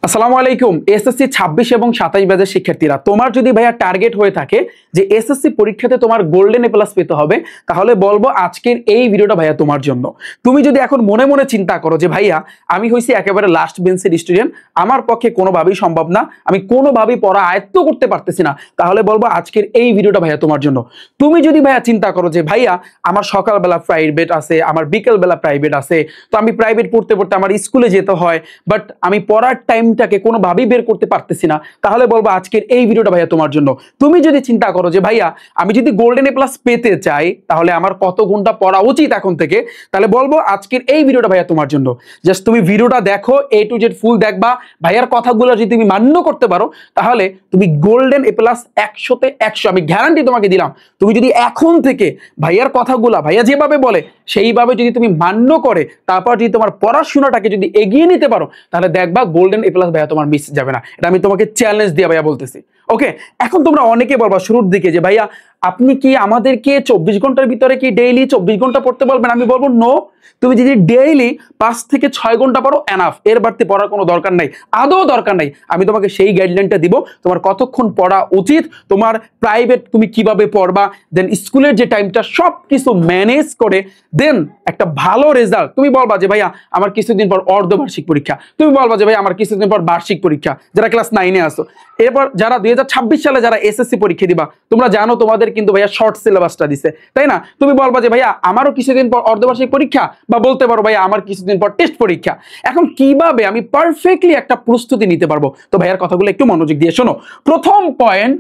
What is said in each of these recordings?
আসসালামু আলাইকুম। এসএসসি 26 এবং 27 ব্যাচের শিক্ষার্থীরা, তোমার যদি ভাইয়া টার্গেট হয়ে থাকে যে এসএসসি পরীক্ষাতে তোমার গোল্ডেন এ প্লাস পেতে হবে, তাহলে বলবো আজকের এই ভিডিওটা ভাইয়া তোমার জন্য। তুমি যদি এখন মনে মনে চিন্তা করো যে ভাইয়া আমি হইছি একেবারে লাস্ট বেঞ্চের স্টুডেন্ট, আমার পক্ষে কোনোভাবেই সম্ভব না, আমি কোনোভাবেই পড়া আয়ত্ত করতে পারতেছি না, তাহলে বলবো আজকের এই ভিডিওটা ভাইয়া তোমার জন্য। তুমি যদি ভাইয়া চিন্তা করো যে ভাইয়া আমার সকালবেলা প্রাইভেট আছে, আমার বিকেলবেলা প্রাইভেট আছে, তো আমি প্রাইভেট পড়তে পড়তে আমার স্কুলে যেতে হয়, বাট আমি পড়ার টাইমটাকে কোনোভাবেই বের করতে পারতেছি না, তাহলে বলবো আজকের এই ভিডিওটা ভাইয়া তোমার জন্য। তুমি যদি চিন্তা করো যে ভাইয়া আমি যদি গোল্ডেন এ প্লাস পেতে চাই তাহলে আমার কত ঘন্টা পড়া উচিত এখন থেকে, তাহলে বলবো আজকের এই ভিডিওটা ভাইয়া তোমার জন্য। জাস্ট তুমি ভিডিওটা দেখো, A to Z ফুল দেখবা, ভাইয়ার কথাগুলো যদি তুমি মান্য করতে পারো তাহলে তুমি গোল্ডেন এ প্লাস 100-তে 100 আমি গ্যারান্টি তোমাকে দিলাম। তুমি যদি এখন থেকে ভাইয়ার কথাগুলা ভাইয়া যেভাবে বলে সেইভাবে যদি তুমি মান্য করে তারপর যদি তোমার পড়াশোনাটাকে যদি এগিয়ে নিতে পারো, তাহলে দেখবা গোল্ডেন এ প্লাস ভাইয়া তোমার মিস যাবে না। এটা আমি তোমাকে চ্যালেঞ্জ দিয়ে ভাইয়া বলতেছি। ওকে, এখন তোমরা অনেকে বলবা শুরুর দিকে যে ভাইয়া আপনি কি আমাদেরকে 24 ঘন্টার ভিতরে কি ডেইলি 24 ঘন্টা পড়তে বলবেন? আমি বলবো নো, তুমি যদি ডেইলি 5 থেকে 6 ঘন্টা পড়ো এনাফ, এর বাড়তি পড়ার কোনো দরকার নাই, আদৌ দরকার নাই। আমি তোমাকে সেই গাইডলাইনটা দিব, তোমার কতক্ষণ পড়া উচিত, তোমার প্রাইভেট তুমি কিভাবে পড়বা, দেন স্কুলের যে টাইমটা সব কিছু ম্যানেজ করে দেন একটা ভালো রেজাল্ট। তুমি বলবা যে ভাইয়া আমার কিছুদিন পর অর্ধবার্ষিক পরীক্ষা, তুমি বলবা যে ভাই আমার কিছুদিন পর বার্ষিক পরীক্ষা, যারা ক্লাস 9-এ আসো, এরপর যারা 2026 সালে যারা এসএসসি পরীক্ষা দিবা, তোমরা জানো তোমাদের কিন্তু ভাইয়া শর্ট সিলেবাসটা দিছে, তাই না? তুমি বলবা যে ভাইয়া আমারও কিছুদিন পর অর্ধবার্ষিক পরীক্ষা, বা বলতে পারো ভাইয়া আমার কিছুদিন পর টেস্ট পরীক্ষা। এখন কিভাবে আমি পারফেক্টলি একটা প্রস্তুতি নিতে পারবো? তো ভাইয়ার কথাগুলো একটু মনোযোগ দিয়ে শোনো। প্রথম পয়েন্ট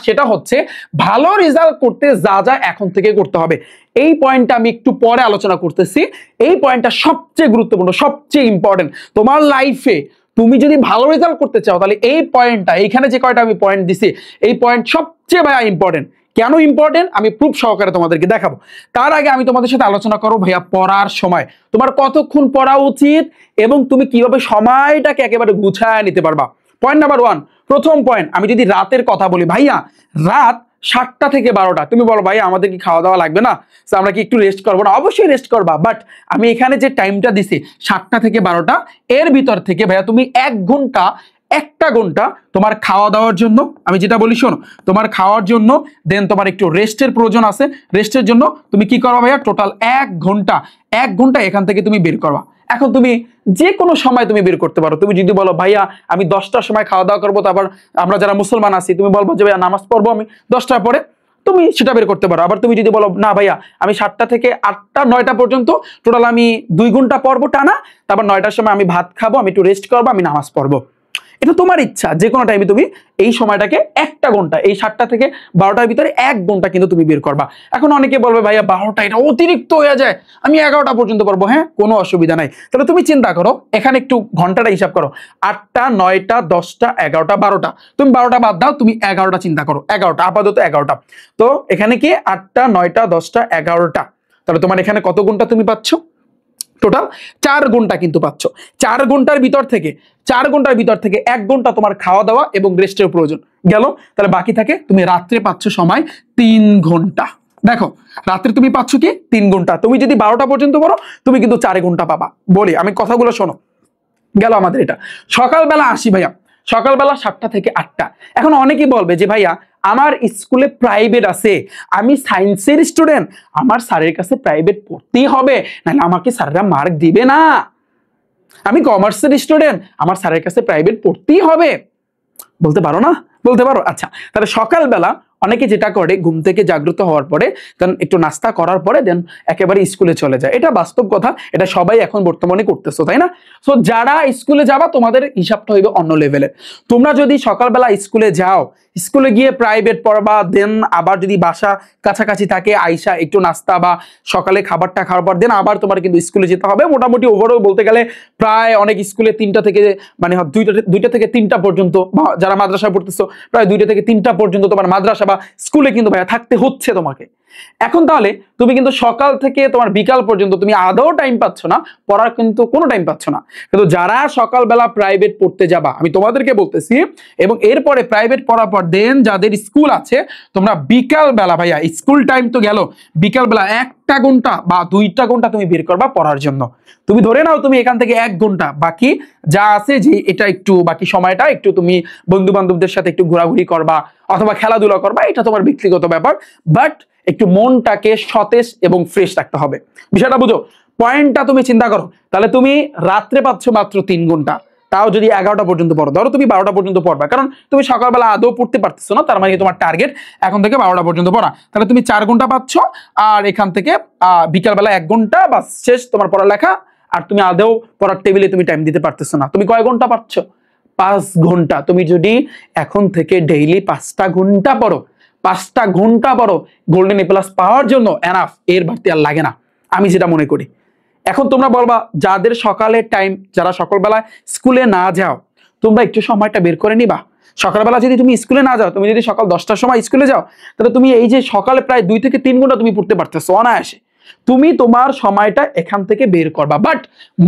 সেটা হচ্ছে ভালো রেজাল্ট করতে যা যা এখন থেকে করতে হবে। এই পয়েন্টটা আমি একটু পরে আলোচনা করতেছি। এই পয়েন্টটা সবচেয়ে গুরুত্বপূর্ণ, সবচেয়ে ইম্পর্টেন্ট তোমার লাইফে। তুমি যদি ভালো রেজাল্ট করতে চাও তাহলে এই পয়েন্টটা, এইখানে যে কয়টা আমি পয়েন্ট দিছি, এই পয়েন্ট সবচেয়ে ভাইয়া ইম্পর্টেন্ট। কেন ইম্পর্টেন্ট আমি প্রুফ সহকারে তোমাদেরকে দেখাবো। তার আগে আমি তোমাদের সাথে আলোচনা করব ভাইয়া পড়ার সময় তোমার কতক্ষণ পড়া উচিত এবং তুমি কিভাবে সময়টাকে একেবারে গুছায় নিতে পারবা। পয়েন্ট নাম্বার 1, প্রথম পয়েন্ট, আমি যদি রাতের কথা বলি, ভাইয়া রাত 7টা থেকে 12টা। তুমি বলো ভাইয়া আমাদের কি খাওয়া দাওয়া লাগবে না, আমরা কি একটু রেস্ট করবো না? অবশ্যই রেস্ট করবা, বাট আমি এখানে যে টাইমটা দিছি 7টা থেকে 12টা, এর ভিতর থেকে ভাইয়া তুমি 1 ঘন্টা তোমার খাওয়া দাওয়ার জন্য, আমি যেটা বলি শোনো, তোমার খাওয়ার জন্য, দেন তোমার একটু রেস্টের প্রয়োজন আছে, রেস্টের জন্য তুমি কি করবা ভাইয়া, টোটাল 1 ঘন্টা এখান থেকে তুমি বের করবা। এখন তুমি যে কোনো সময় তুমি বের করতে পারো। তুমি যদি বলো ভাইয়া আমি 10টার সময় খাওয়া দাওয়া করবো, তারপর আমরা যারা মুসলমান আছি তুমি বলবো যে ভাইয়া নামাজ পড়বো আমি 10টার পরে, তুমি সেটা বের করতে পারো। আবার তুমি যদি বলো না ভাইয়া আমি 7টা থেকে 8টা 9টা পর্যন্ত টোটাল আমি 2 ঘন্টা পড়বো টানা, তারপর 9টার সময় আমি ভাত খাবো, আমি একটু রেস্ট করবো, আমি নামাজ পড়বো। এটা তোমার ইচ্ছা, যে কোনো টাইমে তুমি এই সময়টাকে 1 ঘন্টা, এই 7টা থেকে 12টার ভিতরে 1 ঘন্টা কিন্তু তুমি বের করবা। এখন অনেকে বলবে ভাইয়া 12টা এটা অতিরিক্ত হয়ে যায়, আমি 11টা পর্যন্ত পড়বো। হ্যাঁ, কোনো অসুবিধা নাই। তাহলে তুমি চিন্তা করো, এখানে একটু ঘন্টাটা হিসাব করো, 8টা 9টা 10টা 11টা 12টা, তুমি 12টা বাদ দাও, তুমি 11টা চিন্তা করো, 11টা আপাতত 11টা। তো এখানে কি 8টা 9টা 10টা 11টা, তাহলে তোমার এখানে কত ঘন্টা তুমি পাচ্ছ? টোটাল 4 ঘন্টা কিন্তু পাচ্ছ। 4 ঘন্টার ভিতর থেকে 1 ঘন্টা তোমার খাওয়া দাওয়া এবং রেস্টের প্রয়োজন গেল, তাহলে বাকি থাকে তুমি রাত্রে পাচ্ছ সময় 3 ঘন্টা। দেখো রাত্রে তুমি পাচ্ছ কি 3 ঘন্টা। তুমি যদি 12টা পর্যন্ত করো তুমি কিন্তু 4 ঘন্টা পাবা। বলি আমি কথাগুলো শোনো, গেল আমাদের এটা। সকালবেলা আসি ভাইয়া, সকালবেলা 7টা থেকে 8টা। এখন অনেকেই বলবে যে ভাইয়া আমার স্কুলে প্রাইভেট আছে, আমি সায়েন্সের স্টুডেন্ট, আমার স্যারের কাছে প্রাইভেট পড়তেই হবে, নাহলে আমাকে স্যাররা মার্ক দিবে না। আমি কমার্সের স্টুডেন্ট, আমার স্যারের কাছে প্রাইভেট পড়তেই হবে, বলতে পারো না? বলতে পারো। আচ্ছা, তাহলে সকালবেলা অনেকে যেটা করে, ঘুম থেকে জাগ্রত হওয়ার পরে দেন একটু নাস্তা করার পরে দেন একেবারে স্কুলে চলে যায়। এটা বাস্তব কথা, এটা সবাই এখন বর্তমানে করতেছো, তাই না? সো যারা স্কুলে যাবা তোমাদের হিসাবটা হইবে অন্য লেভেলের। তোমরা যদি সকালবেলা স্কুলে যাও, স্কুলে গিয়ে প্রাইভেট পড়বা, দেন আবার যদি বাসা কাছাকাছি থাকে আইসা একটু নাস্তা বা সকালে খাবারটা খাওয়ার পর দেন আবার তোমার কিন্তু স্কুলে যেতে হবে। মোটামুটি ওভারঅল বলতে গেলে প্রায় অনেক স্কুলে 3টা থেকে মানে 2টা থেকে 3টা পর্যন্ত, যারা মাদ্রাসায় পড়তেছো প্রায় 2টা থেকে 3টা পর্যন্ত তোমার মাদ্রাসা বা স্কুলে কিন্তু ভাইয়া থাকতে হচ্ছে তোমাকে। এখন তাহলে তুমি কিন্তু সকাল থেকে তোমার বিকাল পর্যন্ত তুমি আদৌ টাইম পাচ্ছ না, পড়ার কিন্তু কোনো টাইম পাচ্ছ না। কিন্তু যারা সকালবেলা প্রাইভেট পড়তে যাবা, আমি তোমাদেরকে বলতেছি, এবং এরপরে প্রাইভেট পড়ার পর দেন যাদের স্কুল আছে, তোমরা বিকাল বেলা, ভাইয়া স্কুল টাইম তো গেল, বিকাল বেলা 1টা ঘন্টা বা 2টা ঘন্টা তুমি বের করবা পড়ার জন্য। তুমি ধরে নাও তুমি এখান থেকে 1 ঘন্টা, বাকি যা আছে যে এটা একটু বাকি সময়টা একটু তুমি বন্ধু বান্ধবদের সাথে একটু ঘোরাঘুরি করবা অথবা খেলাধুলা করবা, এটা তোমার ব্যক্তিগত ব্যাপার, বাট একটু মনটাকে সতেজ এবং ফ্রেশ রাখতে হবে। বিষয়টা বুঝো, পয়েন্টটা তুমি চিন্তা করো। তাহলে তুমি রাত্রে পাচ্ছ মাত্র 3 ঘন্টা, তাও যদি 11টা পর্যন্ত পড়ো, ধরো তুমি 12টা পর্যন্ত পড়বা, কারণ তুমি সকালবেলা আদৌ পড়তে পারতেছো না, তার মানে তোমার টার্গেট এখন থেকে 12টা পর্যন্ত পড়া। তাহলে তুমি 4 ঘন্টা পাচ্ছ, আর এখান থেকে বিকালবেলা 1 ঘন্টা বাস, শেষ তোমার পড়ালেখা। আর তুমি আদৌ পড়ার টেবিলে তুমি টাইম দিতে পারতেছো না। তুমি কয় ঘন্টা পাচ্ছ? 5 ঘন্টা। তুমি যদি এখন থেকে ডেইলি 5টা ঘন্টা পড়ো, 5টা ঘন্টা পড়ো, গোল্ডেন এ প্লাস পাওয়ার জন্য এনাফ, এর বাড়তি আর লাগে না, আমি যেটা মনে করি। এখন তোমরা বলবা যাদের সকালের টাইম, যারা সকালবেলা স্কুলে না যাও, তোমরা একটু সময়টা বের করে নিবা। সকালবেলা যদি তুমি স্কুলে না যাও, তুমি যদি সকাল 10টার সময় স্কুলে যাও, তাহলে তুমি এই যে সকালে প্রায় 2 থেকে 3 ঘন্টা তুমি পড়তে পারতেছো অনায়াসে। তুমি তোমার সময়টা এখান থেকে বের করবা, বাট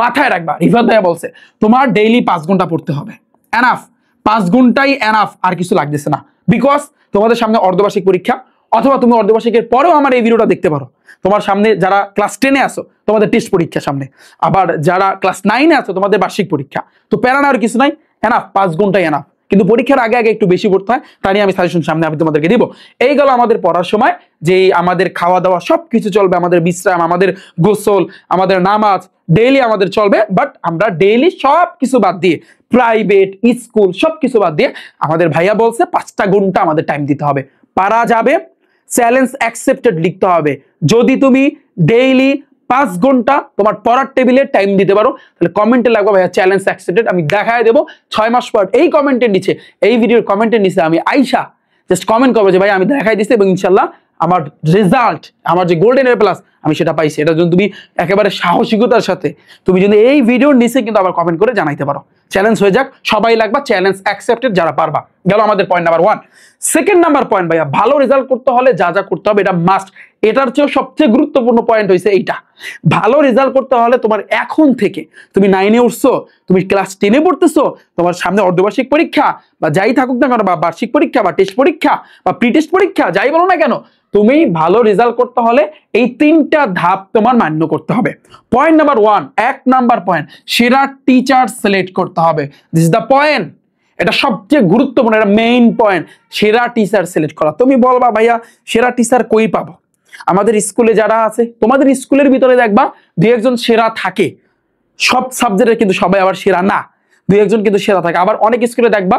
মাথায় রাখবা, রিফাত ভাইয়া বলছে তোমার ডেইলি 5 ঘন্টা পড়তে হবে, এনাফ। 5 ঘন্টাই এনাফ, আর কিছু লাগতেছে না। বিকজ তোমাদের সামনে অর্ধবার্ষিক পরীক্ষা, অথবা তুমি অর্ধবার্ষিকের পরেও আমার এই ভিডিওটা দেখতে পারো। তোমার সামনে যারা ক্লাস 10-এ আছো, তোমাদের টেস্ট পরীক্ষা সামনে, আবার যারা ক্লাস 9-এ আছো, তোমাদের বার্ষিক পরীক্ষা। তো প্যারা আর কিছু নাই, এনাফ, 5 ঘন্টাই এনাফ। কিন্তু পরীক্ষার আগে আগে একটু বেশি পড়তে হয়, তা নিয়ে আমি সাজেশন সামনে আমি তোমাদেরকে দিব। এই গেল আমাদের পড়ার সময়, যে আমাদের খাওয়া দাওয়া সবকিছু চলবে, আমাদের বিশ্রাম, আমাদের গোসল, আমাদের নামাজ ডেইলি আমাদের চলবে। বাট আমরা ডেইলি সব কিছু বাদ দিয়ে, প্রাইভেট স্কুল সবকিছু বাদ দিয়ে, আমাদের ভাইয়া বলছে 5টা ঘন্টা আমাদের টাইম দিতে হবে। পারা যাবে, চ্যালেঞ্জ অ্যাকসেপ্টেড লিখতে হবে। যদি তুমি ডেইলি 5 ঘন্টা তোমার পড়ার টেবিলে টাইম দিতে পারো, তাহলে কমেন্টে লাগবে ভাইয়া চ্যালেঞ্জ অ্যাকসেপ্টেড, আমি দেখায় দেবো 6 মাস পর। এই কমেন্টের নিচে, এই ভিডিওর কমেন্টের নিচে আমি আইসা জাস্ট কমেন্ট করবো যে ভাই আমি দেখাই দিচ্ছি, এবং ইনশাল্লাহ আমার রেজাল্ট, আমার যে গোল্ডেন এ প্লাস আমি সেটা পাইছি। এটা যদি তুমি একেবারে সাহসিকতার সাথে তুমি যদি এই ভিডিওর নিচে কিন্তু আবার কমেন্ট করে জানাইতে পারো। চ্যালেঞ্জ হয়ে যাক, সবাই লাগবা চ্যালেঞ্জ অ্যাকসেপ্টেড যারা পারবা। গেল আমাদের point number 1। Second number point, ভাইয়া ভালো রেজাল্ট করতে হলে যা যা করতে হবে এটা মাস্ট। এটার চেয়েও সবচেয়ে গুরুত্বপূর্ণ পয়েন্ট হয়েছে এইটা, ভালো রেজাল্ট করতে হলে তোমার এখন থেকে, তুমি 9-এ উঠছো, তুমি ক্লাস 10-এ পড়তেছো, তোমার সামনে অর্ধবার্ষিক পরীক্ষা বা যাই থাকুক না কেন, বা বার্ষিক পরীক্ষা বা টেস্ট পরীক্ষা বা প্রি টেস্ট পরীক্ষা, যাই বলো না কেন, তুমি ভালো রেজাল্ট করতে হলে এই 3টা ধাপ তোমার মান্য করতে হবে। পয়েন্ট নাম্বার 1, 1 নাম্বার পয়েন্ট, সেরা টিচার সিলেক্ট করতে হবে। দিস ইজ দ্য পয়েন্ট, এটা সবচেয়ে গুরুত্বপূর্ণ, এটা মেইন পয়েন্ট, সেরা টিচার সিলেক্ট করা। তুমি বলবা ভাইয়া সেরা টিচার কই পাবো? আমাদের স্কুলে যারা আছে, তোমাদের স্কুলের ভিতরে দেখবা 2-1 সেরা থাকে, সব সাবজেক্টের কিন্তু সবাই আবার সেরা না, 2-1 কিন্তু সেরা থাকে। আবার অনেক স্কুলে দেখবা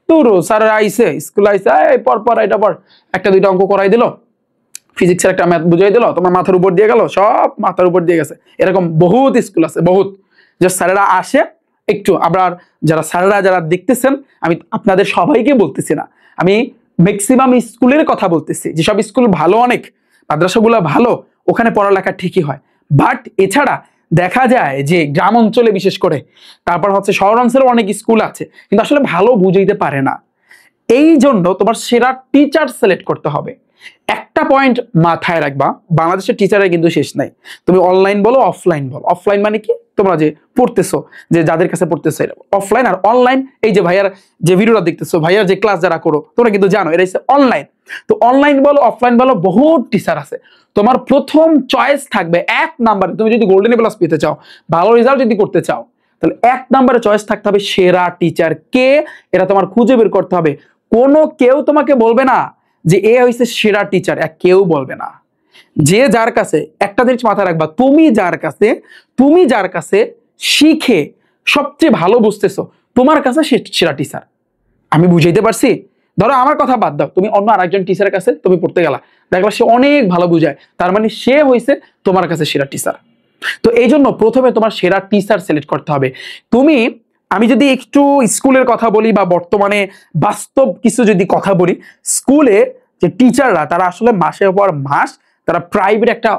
তোরও স্যারেরা আইসে, স্কুলে আইসে এই পর পর এটা পর, 1-2টা অঙ্ক করাই দিল, ফিজিক্সের একটা ম্যাথ বুঝাই দিল, তোমার মাথার উপর দিয়ে গেল, সব মাথার উপর দিয়ে গেছে। এরকম বহুত স্কুল আছে, বহুত, যে স্যারেরা আসে একটু। আবার যারা স্যারেরা যারা দেখতেছেন, আমি আপনাদের সবাইকে বলতেছি না, আমি ম্যাক্সিমাম স্কুলের কথা বলতেছি, যেসব স্কুল ভালো, অনেক মাদ্রাসাগুলো ভালো, ওখানে পড়ালেখা ঠিকই হয়। বাট এছাড়া দেখা যায় যে গ্রাম অঞ্চলে বিশেষ করে, তারপর হচ্ছে শহর অঞ্চলে অনেক স্কুল আছে, কিন্তু আসলে ভালো বুঝাইতে পারে না। এই জন্য তোমার সেরা টিচার সিলেক্ট করতে হবে। একটা পয়েন্ট মাথায় রাখবা, বাংলাদেশের টিচারের কিন্তু শেষ নাই। তুমি অনলাইন বলো, অফলাইন বলো। অফলাইন মানে কি, তোমরা যে পড়তেছো, যে যাদের কাছে পড়তেছো, অফলাইন। আর অনলাইন, এই যে ভাইয়ার যে ভিডিওটা দেখতেছো, ভাইয়ার যে ক্লাস যারা করো, তোমরা কিন্তু জানো এটা হচ্ছে অনলাইন। তো অনলাইন বলো, অফলাইন বলো, বহুত টিচার আছে। তোমার প্রথম চয়েস থাকবে 1 নাম্বারে, তুমি যদি গোল্ডেন প্লাস পেতে চাও, ভালো রেজাল্ট যদি করতে চাও, তাহলে 1 নাম্বারে চয়েস থাকতে হবে সেরা টিচার কে, এটা তোমার খুঁজে বের করতে হবে। কোনো কেউ তোমাকে বলবে না যে এ হইছে সেরা টিচার, কেউ বলবে না। যে যার কাছে, একটা জিনিস মাথায় রাখবা, তুমি যার কাছে শিখে সবচেয়ে ভালো বুঝতেছো, তোমার কাছে সেরা টিচার। আমি বুঝাইতে পারছি? ধরো আমার কথা বাদ দাও, তুমি অন্য আরেকজন টিচারের কাছে তুমি পড়তে গেলা, দেখলা সে অনেক ভালো বুঝায়, তার মানে সে হইছে তোমার কাছে সেরা টিচার। তো এই জন্য প্রথমে তোমার সেরা টিচার সিলেক্ট করতে হবে। আমি যদি একটু স্কুলের কথা বলি, বা বর্তমানে বাস্তব কিছু যদি কথা বলি, স্কুলে যে টিচাররা, তারা আসলে মাসের পর মাস তারা প্রাইভেট একটা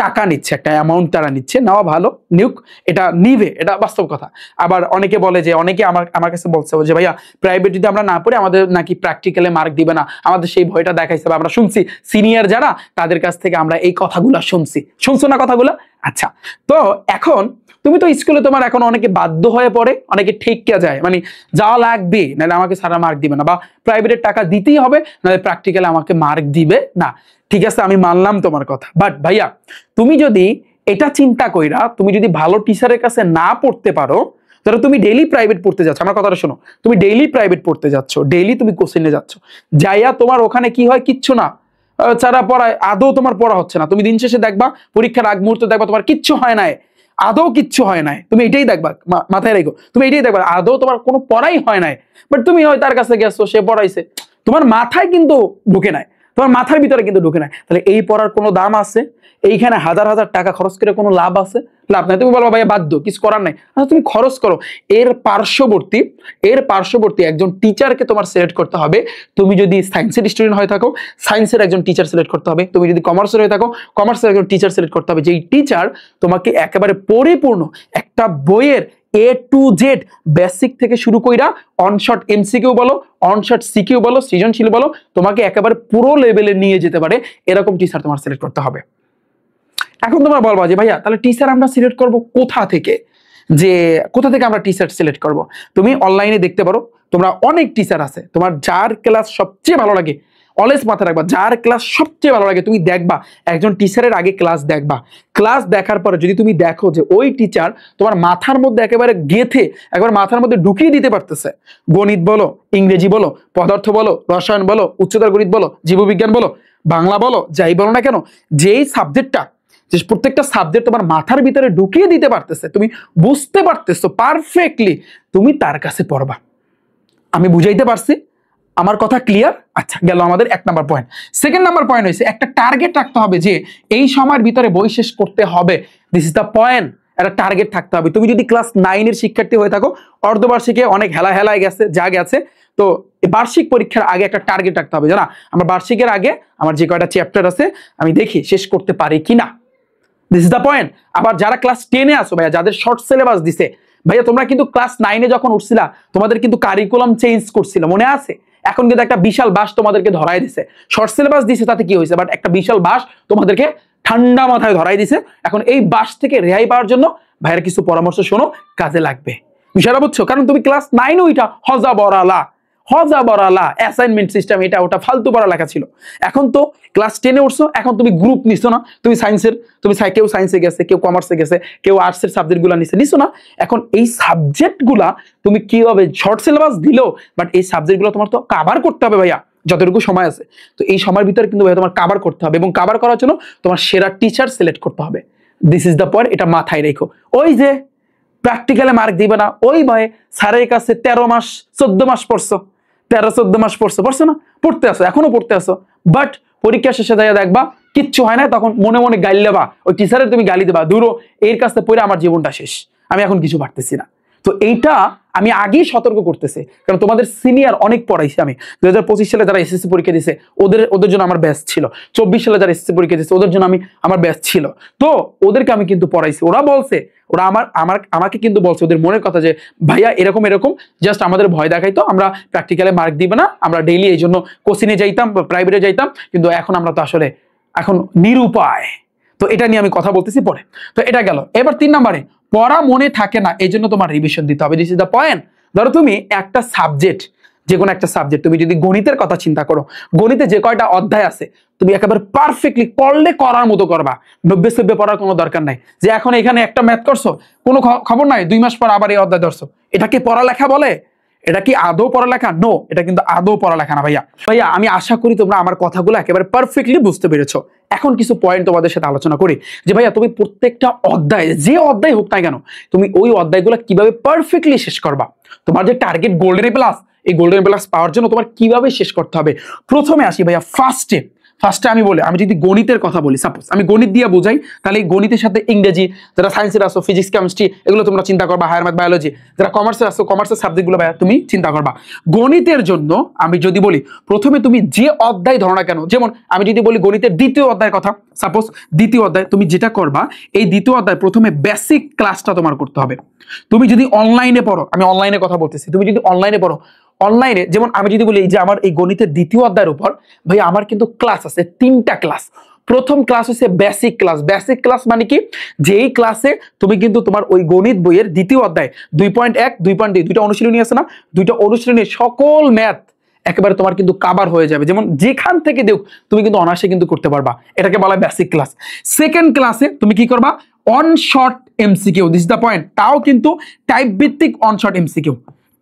টাকা নিচ্ছে, একটা অ্যামাউন্ট তারা নিচ্ছে, নেওয়া ভালো, নিউক, এটা নিবে, এটা বাস্তব কথা। আবার অনেকে বলে যে, অনেকে আমার কাছে বলছে যে ভাইয়া প্রাইভেট যদি আমরা না পড়ি আমাদের নাকি প্র্যাকটিক্যালে মার্ক দিবে না, আমাদের সেই ভয়টা দেখাইছে বা আমরা শুনছি সিনিয়র যারা তাদের কাছ থেকে আমরা এই কথাগুলো শুনছো না কথাগুলো? আচ্ছা, তো এখন তুমি তো স্কুলে তোমার এখন অনেকে বাধ্য হয়ে পড়ে, অনেকে ঠেক্কা যায়, মানে যাওয়া লাগবে নাহলে আমাকে সারা মার্ক দিবে না, বা প্রাইভেটের টাকা দিতেই হবে নাহলে প্র্যাকটিক্যালে আমাকে মার্ক দিবে না। ঠিক আছে, আমি মানলাম তোমার কথা, বাট ভাইয়া তুমি যদি এটা চিন্তা কইরা তুমি যদি ভালো টিচারের কাছে না পড়তে পারো, ধরো তুমি ডেইলি প্রাইভেট পড়তে যাচ্ছ, আমার কথাটা শোনো, তুমি ডেইলি প্রাইভেট পড়তে যাচ্ছ, ডেইলি তুমি কোচিংয়ে যাচ্ছ, যাইয়া তোমার ওখানে কি হয়, কিচ্ছু না, যারা পড়ায় আদৌ তোমার পড়া হচ্ছে না, তুমি দিন শেষে দেখবা পরীক্ষার আগ মুহূর্তে দেখবা তোমার কিচ্ছু হয় নাই, আদৌ কিচ্ছু হয় নাই, তুমি এটাই দেখবা, মাথায় রেখো, তুমি এটাই দেখবা আদৌ তোমার কোনো পড়াই হয় নাই, বাট তুমি হয় তার কাছে গেছো, সে পড়াইছে, তোমার মাথায় কিন্তু ঢুকে নাই, তোমার মাথার ভিতরে কিন্তু ঢুকে নাই, তাহলে এই পড়ার কোনো দাম আছে? এইখানে হাজার হাজার টাকা খরচ করে কোনো লাভ আছে? লাভ নাই। তুমি বলবো ভাইয়া বাধ্য, কিছু করার নাই, আচ্ছা তুমি খরচ করো, এর পার্শ্ববর্তী একজন টিচারকে তোমার সিলেক্ট করতে হবে। তুমি যদি সায়েন্সের স্টুডেন্ট হয়ে থাকো, সায়েন্সের একজন টিচার সিলেক্ট করতে হবে, তুমি যদি কমার্সের হয়ে থাকো, কমার্সের একজন টিচার সিলেক্ট করতে হবে, যেই টিচার তোমাকে একেবারে পরিপূর্ণ একটা বইয়ের A to Z বেসিক থেকে শুরু কইরা অনশট এমসিকিউ বলো, অনশট সিকিউ বলো, সৃজনশীল বলো, তোমাকে একেবারে পুরো লেভেলে নিয়ে যেতে পারে এরকম টিচার তোমার সিলেক্ট করতে হবে। এখন তোমার বলবা যে ভাইয়া তাহলে টিচার আমরা সিলেক্ট করব কোথা থেকে, আমরা টিচার সিলেক্ট করব? তুমি অনলাইনে দেখতে পারো, তোমরা অনেক টিচার আছে, তোমার যার ক্লাস সবচেয়ে ভালো লাগে, অলওয়েজ মাথায় রাখবা, যার ক্লাস সবচেয়ে ভালো লাগে তুমি দেখবা, একজন টিচারের আগে ক্লাস দেখবা, ক্লাস দেখার পরে যদি তুমি দেখো যে ওই টিচার তোমার মাথার মধ্যে একেবারে গেথে একবার মাথার মধ্যে ঢুকিয়ে দিতে পারতেছে, গণিত বলো, ইংরেজি বলো, পদার্থ বলো, রসায়ন বলো, উচ্চতর গণিত বলো, জীববিজ্ঞান বলো, বাংলা বলো, যাই বলো না কেন, যেই সাবজেক্টটা, যে প্রত্যেকটা সাবজেক্ট তোমার মাথার ভিতরে ঢুকিয়ে দিতে পারতেছে, তুমি বুঝতে পারতেছো পারফেক্টলি, তুমি তার কাছে পড়বা। আমি বুঝাইতে পারছি? আমার কথা ক্লিয়ার? আচ্ছা, গেল আমাদের 1 number point. Second number point হয়েছে একটা টার্গেট রাখতে হবে যে এই সময়ের ভিতরে বই শেষ করতে হবে। This is the point. একটা টার্গেট থাকতে হবে। তুমি যদি ক্লাস 9 এর শিক্ষার্থী হয়ে থাকো, অর্ধবার্ষিকে অনেক হেলায় গেছে, যা গেছে, তো বার্ষিক পরীক্ষার আগে একটা টার্গেট রাখতে হবে, জানা আমার বার্ষিকের আগে আমার যে কয়টা চ্যাপ্টার আছে আমি দেখি শেষ করতে পারি কিনা। This is the point. আবার যারা ক্লাস 10-এ আসো ভাইয়া, যাদের শর্ট সিলেবাস দিছে, ভাইয়া তোমরা কিন্তু ক্লাস 9-এ যখন উঠছিলা তোমাদের কিন্তু কারিকুলাম চেঞ্জ করছিল, মনে আছে? এখন কিন্তু একটা বিশাল বাস তোমাদেরকে ধরাই দিছে। শর্ট সিলেবাস দিছে তাতে কি হয়েছে, বাট একটা বিশাল বাস তোমাদেরকে ঠান্ডা মাথায় ধরাই দিছে। এখন এই বাস থেকে রেহাই পাওয়ার জন্য ভাইয়ের কিছু পরামর্শ শোনো, কাজে লাগবে। বিষয়টা বুঝছো? কারণ তুমি ক্লাস 9-এ ওইটা হজা বরালা অ্যাসাইনমেন্ট সিস্টেম, এটা ওটা ফালতু পড়ালেখা ছিল। এখন তো ক্লাস 10-এ উঠছো, এখন তুমি গ্রুপ নিছো না, তুমি সায়েন্সের, কেউ সায়েন্সে গেছে, কেউ কমার্সে গেছে, কেউ আর্টসের সাবজেক্টগুলো নিছো না। এখন এই সাবজেক্টগুলা তুমি কিভাবে, শর্ট সিলেবাস দিলেও বাট এই সাবজেক্টগুলো তোমার তো কভার করতে হবে ভাইয়া, যতটুকু সময় আছে। তো এই সময়ের ভিতরে কিন্তু ভাইয়া তোমার কভার করতে হবে, এবং কভার করার জন্য তোমার সেরা টিচার সিলেক্ট করতে হবে। দিস ইজ দ্য পয়েন্ট, এটা মাথায় রেখো। ওই যে প্র্যাকটিক্যালে মার্ক দিবে না ওই ভয়ে স্যারের কাছে 13 মাস 14 মাস পড়ছো, 13-14 মাস পড়ছো না, পড়তে আসো, এখনো পড়তে আসো, বাট পরীক্ষা শেষে যাইয়া দেখবা কিচ্ছু হয় না, তখন মনে মনে গালি দেবা, ওই টিচারের তুমি গালি দেবা, দূরও এর কাছে পড়ে আমার জীবনটা শেষ, আমি এখন কিছু পারতেছি না। তো এইটা আমি আগেই সতর্ক করতেছি, কারণ তোমাদের সিনিয়র অনেক পড়াইছি আমি। 2025 সালে যারা এসএসসি পরীক্ষা দিয়েছে ওদের জন্য আমার ব্যাচ ছিল, 24 সালে যারা এসএসসি পরীক্ষা দিয়েছে ওদের জন্য আমার ব্যাচ ছিল। তো ওদেরকে আমি কিন্তু পড়াইছি, ওরা আমাকে কিন্তু বলছে ওদের মনের কথা যে ভাইয়া এরকম জাস্ট আমাদের ভয় দেখাইতো, আমরা প্র্যাকটিক্যালে মার্ক দিবে না, আমরা ডেইলি এই জন্য কোচিংয়ে যাইতাম, প্রাইভেটে যাইতাম, কিন্তু এখন আমরা তো আসলে এখন নিরুপায়। তো এটা নিয়ে আমি কথা বলতেছি পরে। তো এটা গেল। এবার 3 নম্বরে, পড়া মনে থাকে না, এই জন্য তোমার রিভিশন দিতে হবে। This is the point. ধরো তুমি একটা সাবজেক্ট, যে কোনো একটা সাবজেক্ট, তুমি যদি গণিতের কথা চিন্তা করো, গণিতে যে কয়টা অধ্যায় আছে তুমি একেবারে পারফেক্টলি করলে করার মতো করবা, 90 পড়ার কোনো দরকার নাই। যে এখন এখানে একটা ম্যাথ করছো, কোনো খবর নাই, 2 মাস পর আবার এই অধ্যায় ধরছো, এটা কি পড়ালেখা বলে? এটা কি আদৌ পড়ালেখা? নো, এটা কিন্তু আদৌ পড়ালেখা না ভাইয়া। আমি আশা করি তোমরা আমার কথাগুলো একেবারে পারফেক্টলি বুঝতে পেরেছো। এখন কিছু পয়েন্ট তোমাদের সাথে আলোচনা করি যে ভাইয়া তুমি প্রত্যেকটা অধ্যায়, যে অধ্যায় হোক না কেন, তুমি ওই অধ্যায়গুলো কিভাবে পারফেক্টলি শেষ করবা। তোমার যে টার্গেট গোল্ডেন প্লাস, এই গোল্ডেন প্লাস পাওয়ার জন্য তোমার কিভাবে শেষ করতে হবে। প্রথমে আসি ভাইয়া ফার্স্টে আমি বলি, আমি যদি গণিতের কথা বলি, সাপোজ আমি গণিত দিয়ে বোঝাই, তাহলে এই গণিতের সাথে ইংরেজি, যারা সায়েন্সের আসো, ফিজিক্স কেমিস্ট্রি, এগুলো তোমরা চিন্তা করবা, হায়ার ম্যাথ বায়োলজি, যারা কমার্সে আসো, কমার্সের সাবজেক্টগুলো তুমি চিন্তা করবা। গণিতের জন্য আমি যদি বলি, প্রথমে তুমি যে অধ্যায় ধরো না কেন, যেমন আমি যদি বলি গণিতের দ্বিতীয় অধ্যায়ের কথা, সাপোজ দ্বিতীয় অধ্যায়, তুমি যেটা করবা, এই দ্বিতীয় অধ্যায় প্রথমে বেসিক ক্লাসটা তোমার করতে হবে। তুমি যদি অনলাইনে পড়ো, আমি অনলাইনে কথা বলতেছি, তুমি যদি অনলাইনে পড়ো, অনলাইনে যেমন আমি যদি বলি যে আমার এই গণিতের দ্বিতীয় অধ্যায়ের উপর ভাই আমার কিন্তু ক্লাস আছে 3টা ক্লাস। প্রথম ক্লাস হচ্ছে বেসিক ক্লাস। বেসিক ক্লাস মানে কি, যেই ক্লাসে তুমি কিন্তু তোমার ওই গণিত বইয়ের দ্বিতীয় অধ্যায় 2.1 2.2 দুইটা অনুশীলনী আছে না, দুইটা অনুশীলনী সকল ম্যাথ একেবারে তোমার কিন্তু কাভার হয়ে যাবে, যেমন যেখান থেকে দেখ তুমি কিন্তু অনায়াসে কিন্তু করতে পারবা, এটাকে বলা হয় বেসিক ক্লাস। সেকেন্ড ক্লাসে তুমি কি করবা, on short MCQ, this is the point, তাও কিন্তু টাইপ ভিত্তিক অন শর্ট এমসিকিউ,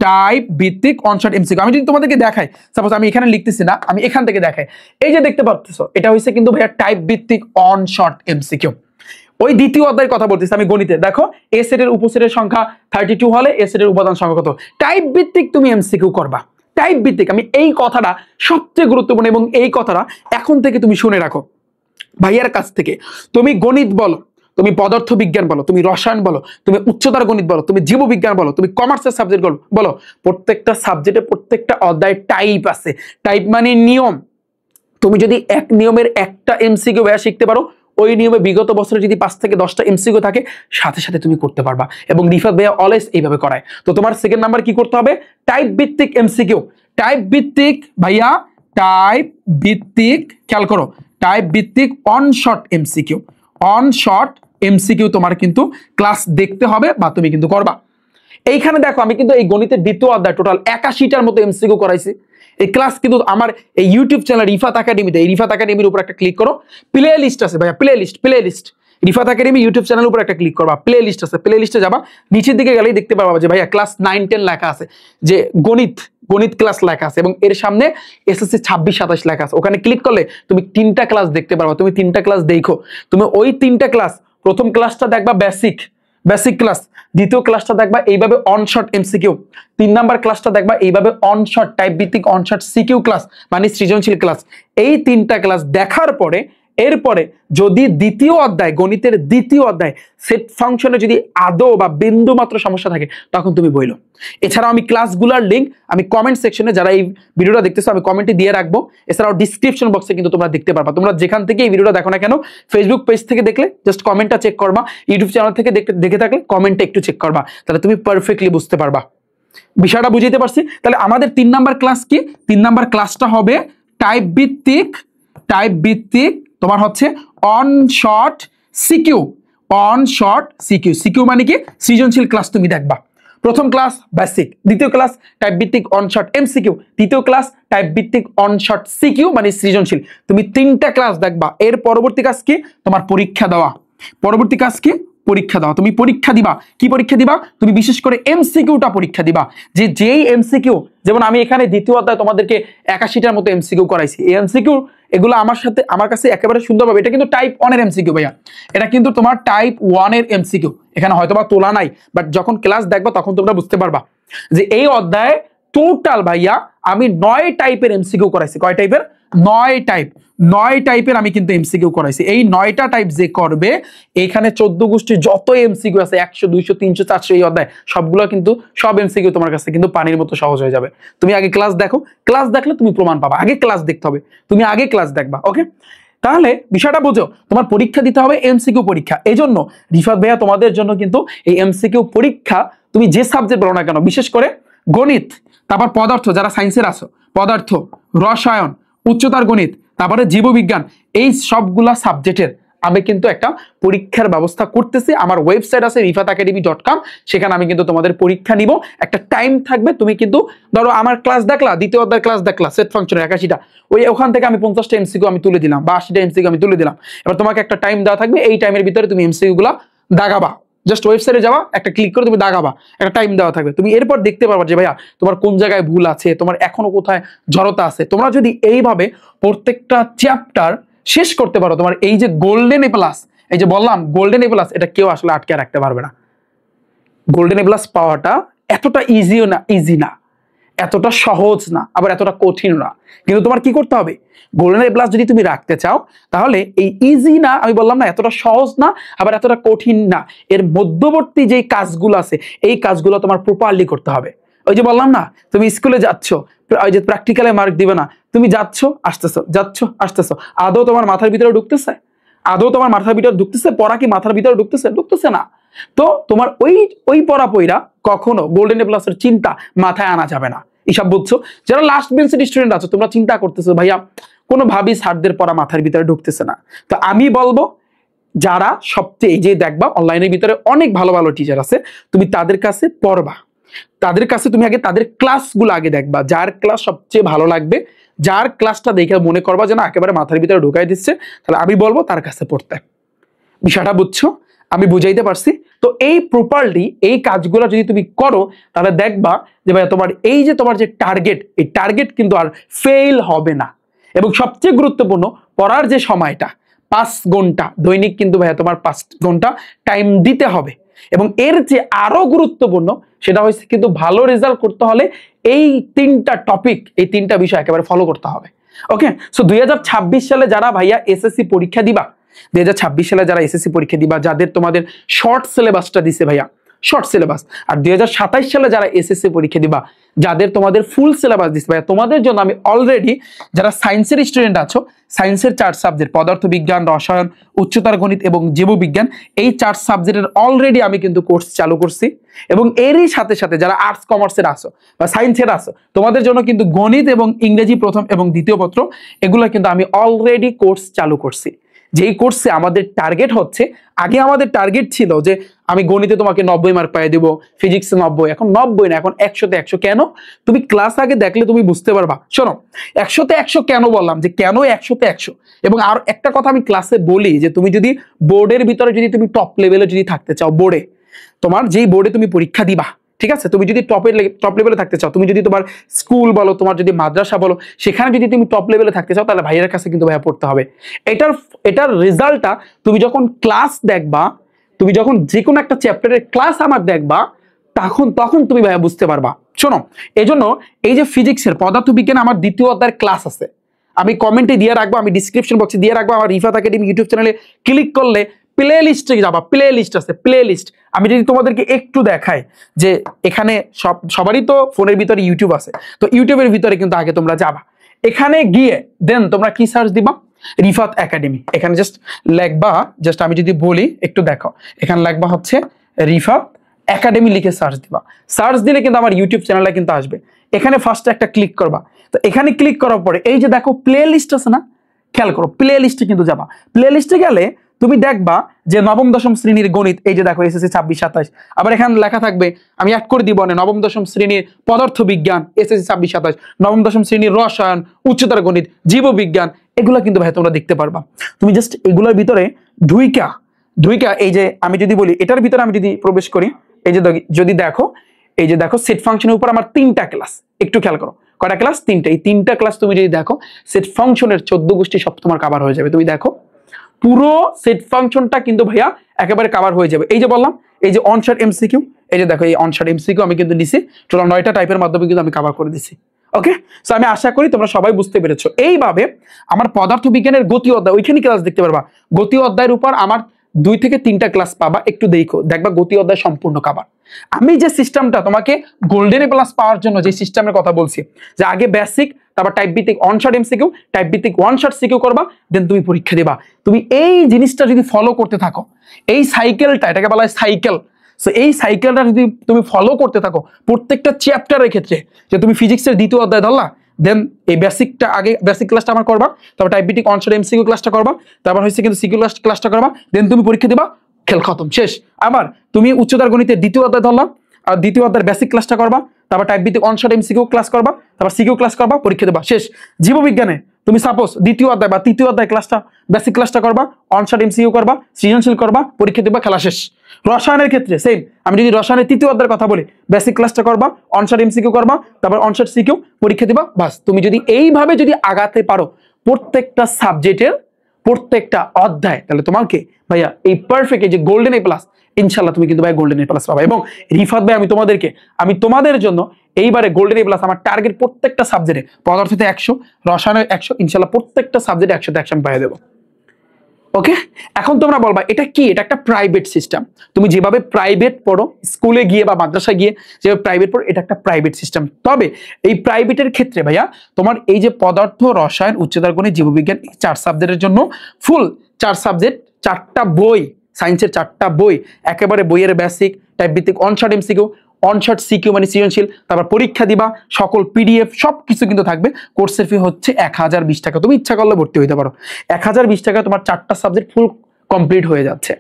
টাইপ ভিত্তিক অন শর্ট এমসিকিউ। আমি যদি তোমাদেরকে দেখাই, সাপোজ আমি এখানে লিখতেছি না, আমি এখান থেকে দেখাই, এই যে দেখতে পাচ্ছো, এটা হচ্ছে কিন্তু ভাইয়া টাইপ ভিত্তিক অন শর্ট এমসিকিউ। ওই দ্বিতীয় অধ্যায়ের কথা বলতেছি আমি গণিতে, দেখো এ সেটের উপসেটের সংখ্যা 32 হলে এ সেটের উপাদান সংখ্যা কত, টাইপ ভিত্তিক তুমি এমসিকিউ করবা, টাইপ ভিত্তিক। আমি এই কথাটা সবচেয়ে গুরুত্বপূর্ণ, এবং এই কথাটা এখন থেকে তুমি শুনে রাখো ভাইয়ার কাছ থেকে। তুমি গণিত বলো, তুমি পদার্থ বিজ্ঞান বলো, তুমি রসায়ন বলো, তুমি উচ্চতর গণিত বলো, তুমি জীববিজ্ঞান বলো, তুমি কমার্সের সাবজেক্ট বলো, প্রত্যেকটা সাবজেক্টে প্রত্যেকটা অধ্যায় টাইপ আছে। টাইপ মানে নিয়ম। তুমি যদি এক নিয়মের একটা এমসিকিউ ভাইয়া শিখতে পারো, ওই নিয়মে বিগত বছরে যদি 5 থেকে 10টা এমসিকিউ থাকে, সাথে সাথে তুমি করতে পারবা, এবং রিফাত ভাইয়া অলওয়েজ এইভাবে করায়। তো তোমার সেকেন্ড নাম্বার কি করতে হবে, টাইপ ভিত্তিক এমসিকিউ। টাইপ ভিত্তিক ভাইয়া, টাইপ ভিত্তিক, খেয়াল করো, টাইপ ভিত্তিক on short MCQ, on short MCQ তোমার কিন্তু ক্লাস দেখতে হবে বা তুমি কিন্তু করবা। এইখানে দেখো আমি কিন্তু এই গণিতের দ্বিতীয় অধ্যায় টোটাল 81টার মতো এমসিকিউ করাইছি। এই ক্লাস কিন্তু আমার এই ইউটিউব চ্যানেল রিফাত একাডেমিতে, এই রিফাত একাডেমির উপর একটা ক্লিক করো, প্লে লিস্ট আছে ভাইয়া, playlist Rifat academy YouTube চ্যানেলের উপর একটা ক্লিক করবা, প্লে লিস্ট আছে, প্লে লিস্টে যাবা, নিচের দিকে গেলেই দেখতে পাবা যে ভাইয়া ক্লাস 9 10 লেখা আছে, যে গণিত ক্লাস লেখা আছে, এবং এর সামনে এসএসসি 26 27 লেখা আছে। ওখানে ক্লিক করলে তুমি 3টা ক্লাস দেখতে পারবা, তুমি 3টা ক্লাস দেখো। তুমি ওই 3টা ক্লাস, প্রথম ক্লাসটা দেখবা বেসিক ক্লাস, দ্বিতীয় ক্লাসটা দেখবা এইভাবে অন শর্ট এমসিকিউ, 3 নাম্বার ক্লাসটা দেখবা এইভাবে অন শর্ট টাইপ ভিত্তিক অন শর্ট সিকিউ ক্লাস মানে সৃজনশীল ক্লাস। এই 3টা ক্লাস দেখার পরে এরপরে যদি দ্বিতীয় অধ্যায়, গণিতের দ্বিতীয় অধ্যায় সেট ফাংশনে যদি আদৌ বা বিন্দু মাত্র সমস্যা থাকে, তখন তুমি বইলো। এছাড়াও আমি ক্লাসগুলোর লিঙ্ক আমি কমেন্ট সেকশনে, যারা এই ভিডিওটা দেখতেছো আমি কমেন্টে দিয়ে রাখবো। এছাড়াও ডিসক্রিপশন বক্সে কিন্তু তোমরা দেখতে পারবা। তোমরা যেখান থেকে এই ভিডিওটা দেখো না কেন, ফেসবুক পেজ থেকে দেখলে জাস্ট কমেন্টটা চেক করবা, ইউটিউব চ্যানেল থেকে দেখে থাকলে কমেন্টটা একটু চেক করবা, তাহলে তুমি পারফেক্টলি বুঝতে পারবা। বিষয়টা বুঝতে পারছি? তাহলে আমাদের 3 নাম্বার ক্লাস কি, 3 নাম্বার ক্লাসটা হবে টাইপ ভিত্তিক তোমার হচ্ছে অন শর্ট সিকিউ, সিকিউ মানে কি, সৃজনশীল ক্লাস তুমি দেখবা। প্রথম ক্লাস বেসিক, দ্বিতীয় ক্লাস টাইপ ভিত্তিক অন শর্ট এমসিকিউ, তৃতীয় ক্লাস টাইপ ভিত্তিক অন শর্ট সিকিউ মানে সৃজনশীল। তুমি 3টা ক্লাস দেখবা। এর পরবর্তী কাজ কি, তোমার পরীক্ষা দেওয়া। পরবর্তী কাজ কি, পরীক্ষা দাও। তুমি পরীক্ষা দিবা, কি পরীক্ষা দিবা, তুমি বিশেষ করে এমসিকিউটা পরীক্ষা দিবা। যেই এমসিকিউ, যেমন আমি এখানে দ্বিতীয় অধ্যায় তোমাদেরকে 81টার মতো এমসিকিউ করাইছি, এই এমসিকিউ এগুলো আমার কাছে একেবারে সুন্দরভাবে, এটা কিন্তু টাইপ 1 এর এমসিকিউ ভাইয়া, এটা কিন্তু তোমার টাইপ 1 এর এমসিকিউ, এখানে হয়তোবা তোলা নাই, বাট যখন ক্লাস দেখবা তখন তোমরা বুঝতে পারবা যে এই অধ্যায়ে টোটাল ভাইয়া আমি 9 টাইপের এমসিকিউ করাইছি। কয় টাইপের? 9 টাইপের আমি কিন্তু এমসিকিউ করাইছি। এই 9টা টাইপ যে করবে, এখানে 14 গোষ্ঠীর যত এমসিকিউ আছে 100 200 300 400 এই অধ্যায় সবগুলো কিন্তু সব এমসিকিউ তোমার কাছে কিন্তু পানির মতো সহজ হয়ে যাবে। তুমি আগে ক্লাস দেখো, ক্লাস দেখলে তুমি প্রমাণ পাবা। আগে ক্লাস দেখতে হবে, তুমি আগে ক্লাস দেখবা। ওকে, তাহলে বিষয়টা বোঝো, তোমার পরীক্ষা দিতে হবে এমসিকিউ পরীক্ষা। এই জন্য রিফাত ভাইয়া তোমাদের জন্য কিন্তু এই এমসিকিউ পরীক্ষা, তুমি যে সাবজেক্ট বলো না কেন, বিশেষ করে গণিত, তারপর পদার্থ, যারা সায়েন্সের আছো, পদার্থ, রসায়ন, উচ্চতর গণিত, তারপরে জীববিজ্ঞান, এই সবগুলা সাবজেক্টের আমি কিন্তু একটা পরীক্ষার ব্যবস্থা করতেছি। আমার ওয়েবসাইট আছে rifatacademy.com, সেখানে আমি কিন্তু তোমাদের পরীক্ষা নিব। একটা টাইম থাকবে, তুমি কিন্তু ধরো আমার ক্লাস দেখলা, দ্বিতীয় অধ্যায় ক্লাস দেখলা, সেট ফাংশনের 81টা, ওখান থেকে আমি 50টা এমসিকিউ আমি তুলে দিলাম বা 80টা এমসিকিউ আমি তুলে দিলাম। এবার তোমাকে একটা টাইম দেওয়া থাকবে, এই টাইমের ভিতরে তুমি এমসিকিউ গুলা দাগাবা। জাস্ট ওয়েবসাইটে যাওয়া, একটা ক্লিক করে তুমি দাগাবা, একটা টাইম দেওয়া থাকবে। তুমি এরপর দেখতে পারবা যে ভাইয়া তোমার কোন জায়গায় ভুল আছে, তোমার এখনো কোথায় জড়তা আছে। তোমরা যদি এইভাবে প্রত্যেকটা চ্যাপ্টার শেষ করতে পারো, তোমার এই যে গোল্ডেন এ প্লাস, এই যে বললাম গোল্ডেন এ প্লাস, এটা কেউ আসলে আটকে রাখতে পারবে না। গোল্ডেন এ প্লাস পাওয়াটা এতটা ইজি না, এতটা সহজ না, আবার এতটা কঠিন না। কিন্তু তোমার কি করতে হবে, গোল্ডেন এ প্লাস যদি তুমি রাখতে চাও তাহলে এই ইজি না, আমি বললাম না এতটা সহজ না আবার এতটা কঠিন না, এর মধ্যবর্তী যে কাজগুলো আছে এই কাজগুলো তোমার প্রপারলি করতে হবে। ওই যে বললাম না, তুমি স্কুলে যাচ্ছ, ওই যে প্র্যাকটিক্যালে মার্ক দিবে না, তুমি যাচ্ছ আসতেছো, আদৌ তোমার মাথার ভিতরে ঢুকতেছে? আদৌ তোমার মাথার ভিতরে ঢুকতেছে? পড়া কি মাথার ভিতরে ঢুকতেছে না। তো তোমার ওই ওই পড়া পইরা কখনো গোল্ডেন এ প্লাসের চিন্তা মাথায় আনা যাবে না। এসব বুঝছো? যারা লাস্ট বেঞ্চের স্টুডেন্ট আছো, তোমরা চিন্তা করতেছো ভাইয়া কোনোভাবেই স্যারদের পড়া মাথার ভিতরে ঢুকতেছে না, তো আমি বলবো যারা সবচেয়ে, এই যে দেখবা অনলাইনের ভিতরে অনেক ভালো ভালো টিচার আছে, তুমি তাদের কাছে পড়বা, তাদের কাছে তুমি আগে তাদের ক্লাসগুলো আগে দেখবা, যার ক্লাস সবচেয়ে ভালো লাগবে, যার ক্লাসটা দেখে মনে করবা যে না একেবারে মাথার ভিতরে ঢুকাই দিচ্ছে, তাহলে আমি বলবো তার কাছে পড়তে। বিষয়টা বুঝছো? আমি বুঝাইতে পারছি? তো এই প্রপারলি এই কাজগুলো যদি তুমি করো তাহলে দেখবা যে ভাই তোমার এই যে তোমার যে টার্গেট, এই টার্গেট কিন্তু আর ফেল হবে না। এবং সবচেয়ে গুরুত্বপূর্ণ, পড়ার যে সময়টা 5 ঘন্টা দৈনিক, কিন্তু ভাইয়া তোমার 5 ঘন্টা টাইম দিতে হবে। এবং এর যে আরো গুরুত্বপূর্ণ সেটা হচ্ছে কিন্তু ভালো রেজাল্ট করতে হলে এই 3টা টপিক, এই 3টা বিষয় একেবারে ফলো করতে হবে। ওকে, সো 2026 সালে যারা ভাইয়া এসএসসি পরীক্ষা দিবা, 2026 সালে যারা এসএসসি পরীক্ষা দিবা, যাদের তোমাদের শর্ট সিলেবাসটা দিছে ভাইয়া, শর্ট সিলেবাস, আর 2027 সালে যারা এসএসসি পরীক্ষা দিবা, যাদের তোমাদের ফুল সিলেবাস দিছে ভাইয়া, তোমাদের জন্য আমি অলরেডি যারা সায়েন্সের স্টুডেন্ট আছো, সায়েন্সের 4 সাবজেক্ট পদার্থবিজ্ঞান, রসায়ন, উচ্চতর গণিত এবং জীববিজ্ঞান, এই 4 সাবজেক্টের অলরেডি আমি কিন্তু কোর্স চালু করছি। এবং এরই সাথে সাথে যারা আর্টস কমার্সের আছো বা সায়েন্সের আছো, তোমাদের জন্য কিন্তু গণিত এবং ইংরেজি প্রথম এবং দ্বিতীয় পত্র, এগুলো কিন্তু আমি অলরেডি কোর্স চালু করছি। যেই কোর্সে আমাদের টার্গেট হচ্ছে, আগে আমাদের টার্গেট ছিল যে আমি গণিতে তোমাকে 90 মার্ক পাইয়ে দেবো, ফিজিক্সে 90, এখন 90 না, এখন 100-তে 100। কেন? তুমি ক্লাস আগে দেখলে তুমি বুঝতে পারবা। শোনো, 100-তে 100 কেন বললাম, যে কেন 100-তে 100। এবং আর একটা কথা আমি ক্লাসে বলি, যে তুমি যদি বোর্ডের ভিতরে যদি তুমি টপ লেভেলে যদি থাকতে চাও, বোর্ডে তোমার যেই বোর্ডে তুমি পরীক্ষা দিবা, ঠিক আছে, তুমি যদি টপ লেভেলে থাকতে চাও, তুমি যদি তোমার স্কুল বলো, তোমার যদি মাদ্রাসা বলো, সেখানে যদি তুমি টপ লেভেলে থাকতে চাও, তাহলে ভাইয়ের কাছে কিন্তু ভাইয়া পড়তে হবে। এটার রেজাল্টটা তুমি যখন ক্লাস দেখবা, তুমি যখন যে কোনো একটা চ্যাপ্টারের ক্লাস আমার দেখবা, তখন তুমি ভাইয়া বুঝতে পারবা। শোনো, এজন্য এই যে ফিজিক্সের পদার্থবিজ্ঞান আমার 2য় অধ্যায়ের ক্লাস আছে, আমি কমেন্টে দিয়ে রাখবো, আমি ডিসক্রিপশন বক্সে দিয়ে রাখবো। আমার রিফাত একাডেমি ইউটিউব চ্যানেলে ক্লিক করলে প্লে লিস্টে যাবা, প্লে লিস্ট আছে, প্লে লিস্ট। আমি যদি তোমাদেরকে একটু দেখাই যে এখানে সবারই তো ফোনের ভিতরে ইউটিউব আছে, তো ইউটিউবের ভিতরে কিন্তু আগে তোমরা যাবা, এখানে গিয়ে দেন তোমরা কি সার্চ দিবা, রিফাত একাডেমি। এখানে জাস্ট লেখবা, জাস্ট আমি যদি বলি একটু দেখো, এখানে লেখবা হচ্ছে রিফাত একাডেমি, লিখে সার্চ দিবা। সার্চ দিলে কিন্তু আমার ইউটিউব চ্যানেলটা কিন্তু আসবে। এখানে ফার্স্টে একটা ক্লিক করবা, তো এখানে ক্লিক করার পরে এই যে দেখো প্লে লিস্ট আছে না, খেয়াল করো, প্লে লিস্টে কিন্তু যাবা। প্লে লিস্টে গেলে তুমি দেখবা যে নবম দশম শ্রেণীর গণিত, এই যে দেখো এসএসসি 26-27, আবার এখানে লেখা থাকবে, আমি অ্যাড করে দিব না, নবম দশম শ্রেণীর পদার্থবিজ্ঞান এসএসসি 26-27, নবম দশম শ্রেণীর রসায়ন, উচ্চতর গণিত, জীববিজ্ঞান, এগুলো কিন্তু ভাই তোমরা দেখতে পারবা। তুমি জাস্ট এগুলোর ভিতরে ঢুইকা, এই যে আমি যদি বলি এটার ভিতরে আমি যদি প্রবেশ করি, এই যে যদি দেখো, এই যে দেখো সেট ফাংশনের উপর আমার 3টা ক্লাস, একটু খেয়াল করো, কয়টা ক্লাস? 3টা। এই 3টা ক্লাস তুমি যদি দেখো, সেট ফাংশনের 14 গোষ্ঠী সব তোমার কভার হয়ে যাবে। তুমি দেখো পুরো সেট ফাংশনটা কিন্তু ভাইয়া একেবারে কভার হয়ে যাবে। এই যে বললাম, এই যে অনশট এমসিকিউ, এই যে দেখো এই অনশট এমসিকিউ আমি কিন্তু নিছি, টোটাল 9টা টাইপের মাধ্যমে কিন্তু আমি কভার করে দিছি। ওকে, সো আমি আশা করি তোমরা সবাই বুঝতে পেরেছো। এইভাবে আমার পদার্থবিজ্ঞানের গতি অধ্যায়, ওইখানে ক্লাস দেখতে পারবা, গতি অধ্যায়ের উপর আমার 2 থেকে 3টা ক্লাস পাবা, একটু দেখবা গতি অধ্যায় সম্পূর্ণ কভার। আমি যে সিস্টেমটা তোমাকে গোল্ডেন এ প্লাস পাওয়ার জন্য যে সিস্টেমের কথা বলছি, যে আগে বেসিক, তারপর টাইপ ভিত্তিক অনশট এমসিকিউ, টাইপ ভিত্তিক ওয়ান শট সিকিউ করবা, দেন তুমি পরীক্ষা দিবা। তুমি এই জিনিসটা যদি ফলো করতে থাকো, এই সাইকেলটা, এটাকে বলা হয় সাইকেল, সো এই সাইকেলটা যদি তুমি ফলো করতে থাকো প্রত্যেকটা চ্যাপ্টারের ক্ষেত্রে, যে তুমি ফিজিক্সের 2য় অধ্যায় ধরলা, দেন এই বেসিকটা আগে, বেসিক ক্লাসটা আমার করবা, তারপর টাইপ ভিত্তিক অনশট এমসিকিউ ক্লাসটা করবা, তারপর হচ্ছে কিন্তু সিকিউ ক্লাসটা করবা, দেন তুমি পরীক্ষা দিবা, খেল খতম, শেষ। আবার তুমি উচ্চতর গণিতের 2য় অধ্যায় ধরলা, আর 2য় অধ্যায়ের বেসিক ক্লাসটা করবা, তারপর টাইপ ভিত্তিক অনশট এমসিকিউ ক্লাস করবা, তারপর সিকিউ ক্লাস করবা, পরীক্ষা দেবা, শেষ। জীববিজ্ঞানে তুমি সাপোজ 2য় অধ্যায় বা 3য় অধ্যায় ক্লাসটা, বেসিক ক্লাসটা করবা, অনশট এমসিকিউ করবা, সৃজনশীল করবা, পরীক্ষা দেবা, খেলা শেষ। রসায়নের ক্ষেত্রে সেম, আমি যদি রসায়নের 3য় অধ্যায়ের কথা বলি, বেসিক ক্লাসটা করবা, অনশট এমসিকিউ করবা, তারপর অনশট সিকিউ, পরীক্ষা দিবা, বাস। তুমি যদি এইভাবে যদি আগাতে পারো প্রত্যেকটা সাবজেক্টের প্রত্যেকটা অধ্যায়, তাহলে তোমাকে ভাইয়া এই পারফেক্ট, এই যে গোল্ডেন এ প্লাস, ইনশাল্লাহ তুমি কিন্তু ভাই গোল্ডেন এ প্লাস পাবে। এবং রিফাত ভাই আমি তোমাদের জন্য এইবারে গোল্ডেন এ প্লাস আমার টার্গেট প্রত্যেকটা সাবজেক্টে, পদার্থতে 100, রসায়নে 100, ইনশাল্লাহ প্রত্যেকটা সাবজেক্টে 100 আমি পাইয়ে দেবো। ওকে, এখন তোমরা বলবা এটা কি? এটা একটা প্রাইভেট সিস্টেম। তুমি যেভাবে প্রাইভেট পড়ো স্কুলে গিয়ে বা মাদ্রাসায় গিয়ে যেভাবে প্রাইভেট পড়ো, এটা একটা প্রাইভেট সিস্টেম। তবে এই প্রাইভেটের ক্ষেত্রে ভাইয়া তোমার এই যে পদার্থ, রসায়ন, উচ্চতর গণিত, জীববিজ্ঞান, 4 সাবজেক্টের জন্য ফুল 4 সাবজেক্ট, 4টা বই, সায়েন্সের 4টা বই, একেবারে বইয়ের বেসিক, টাইপ ভিত্তিক, অনশট এমসিকিউ, অনশট সিকিউ মানে সৃজনশীল, তারপর পরীক্ষা দিবা, সকল পিডিএফ সবকিছু কিন্তু থাকবে। কোর্সের ফি হচ্ছে 1020 টাকা। তুমি ইচ্ছা করলে ভর্তি হইতে পারো। 1020 টাকা তোমার 4টা সাবজেক্ট ফুল কমপ্লিট হয়ে যাচ্ছে।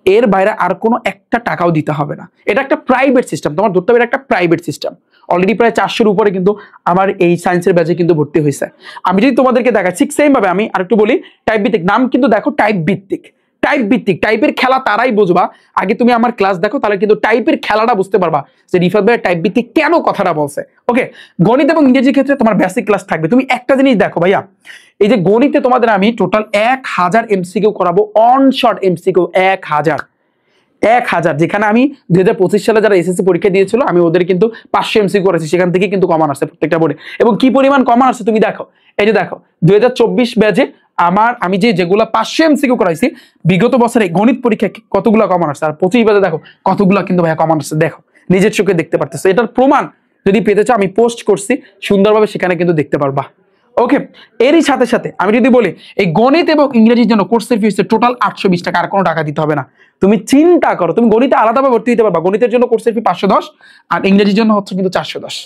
এর বাইরে আর কোনো একটা টাকাও দিতে হবে না। এটা একটা প্রাইভেট সিস্টেম, তোমার ধরতে হবে এটা একটা প্রাইভেট সিস্টেম। অলরেডি প্রায় 400-র উপরে কিন্তু আমার এই সায়েন্সের ব্যাচে কিন্তু ভর্তি হয়েছে। আমি যদি তোমাদেরকে দেখাই ঠিক সেম ভাবে, আমি আরেকটু বলি, টাইপ ভিত্তিক নাম কিন্তু দেখো, টাইপ ভিত্তিক। টাইপ ভিত্তিক, টাইপের খেলা তারাই বুঝবা, আগে তুমি আমার ক্লাস দেখো, তাহলে কিন্তু টাইপের খেলাটা বুঝতে পারবা যে রিফাত ভাই টাইপ ভিত্তিক কেন কথাটা বলছে। ওকে, গণিত এবং ইংরেজির ক্ষেত্রে তোমার বেসিক ক্লাস থাকবে। তুমি একটা জিনিস দেখো ভাইয়া, এই যে গণিতে তোমাদের আমি টোটাল 1000 এমসিকিউ করাবো, অনশট এমসিকিউ 1000, যেখানে আমি 2025 সালে যারা এসএসসি পরীক্ষা দিয়েছিল আমি ওদের কিন্তু 500 এমসিকিউ করেছি, সেখান থেকে কিন্তু কমন আসছে প্রত্যেকটা বোর্ডে। এবং কি পরিমাণ কমন আসছে তুমি দেখো, এই যে দেখো 2024 ব্যাচে আমি যেগুলো 500 এমসিকিউ করাইছি, বিগত বছরে গণিত পরীক্ষায় কতগুলো কমন আসছে, আর 25 ব্যাচে দেখো কতগুলো কিন্তু ভাইয়া কমন আসছে। দেখো নিজের চোখে দেখতে পারতেছো। এটার প্রমাণ যদি পেতে চাও আমি পোস্ট করছি সুন্দরভাবে, সেখানে কিন্তু দেখতে পারবা। ওকে, এরই সাথে সাথে আমি যদি বলি এই গণিত এবং ইংরেজির জন্য কোর্সের ফি হচ্ছে টোটাল 820 টাকা, আর কোনো টাকা দিতে হবে না। তুমি চিন্তা করো, তুমি গণিতে আলাদাভাবে ভর্তি হতে পারবা। গণিতের জন্য কোর্সের ফি 510, আর ইংরেজির জন্য হচ্ছে কিন্তু 410।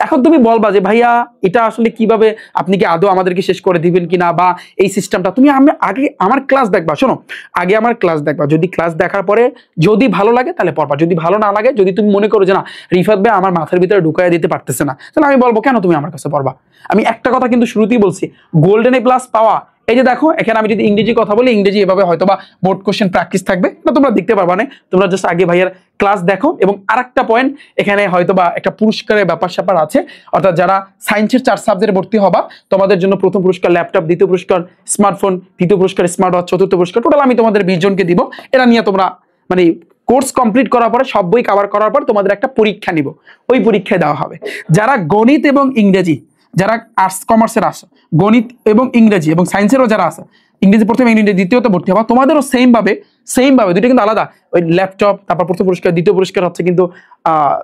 এখন তুমি বলবা যে ভাইয়া এটা আসলে কিভাবে, আপনি কি আদৌ আমাদেরকে শেষ করে দিবেন কিনা, বা এই সিস্টেমটা তুমি আগে আমার ক্লাস দেখবা। শোনো, আগে আমার ক্লাস দেখবা, যদি ক্লাস দেখার পরে যদি ভালো লাগে তাহলে পড়বা, যদি ভালো না লাগে, যদি তুমি মনে করো যে না রিফাত ভাই আমার মাথার ভিতরে ঢুকাই দিতে পারতেছে না, তাহলে আমি বলবো কেন তুমি আমার কাছে পড়বা। আমি একটা কথা কিন্তু শুরুতেই বলছি, গোল্ডেন এ প্লাস পাওয়া, এই যে দেখো এখানে আমি যদি ইংরেজি কথা বলি, ইংরেজি এভাবে হয়তোবা বোর্ড কোশ্চেন প্র্যাকটিস থাকবে, এটা তোমরা দেখতে পারবা না। তোমরা জাস্ট আগে ভাইয়ার ক্লাস দেখো। এবং আরেকটা পয়েন্ট, এখানে হয়তোবা একটা পুরস্কারের ব্যাপার স্যাপার আছে, অর্থাৎ যারা সায়েন্সের 4 সাবজেক্টে ভর্তি হবা তোমাদের জন্য প্রথম পুরস্কার ল্যাপটপ, দ্বিতীয় পুরস্কার স্মার্টফোন, তৃতীয় পুরস্কার স্মার্ট ওয়াচ, চতুর্থ পুরস্কার, টোটাল আমি তোমাদের 20 জনকে দিব। এটা নিয়ে তোমরা মানে কোর্স কমপ্লিট করার পরে, সব বই কভার করার পর তোমাদের একটা পরীক্ষা নিব, ওই পরীক্ষায় দেওয়া হবে। যারা গণিত এবং ইংরেজি, যারা আর্টস কমার্সের আছে, গণিত এবং ইংরেজি এবং সায়েন্সেরও যারা আছে, ইংরেজি প্রথম, ইংরেজি দ্বিতীয়তে ভর্তি হবা, তোমাদেরও সেম ভাবে দুইটা কিন্তু আলাদা, ওই ল্যাপটপ, তারপর প্রথম পুরস্কার, দ্বিতীয় পুরস্কার হচ্ছে কিন্তু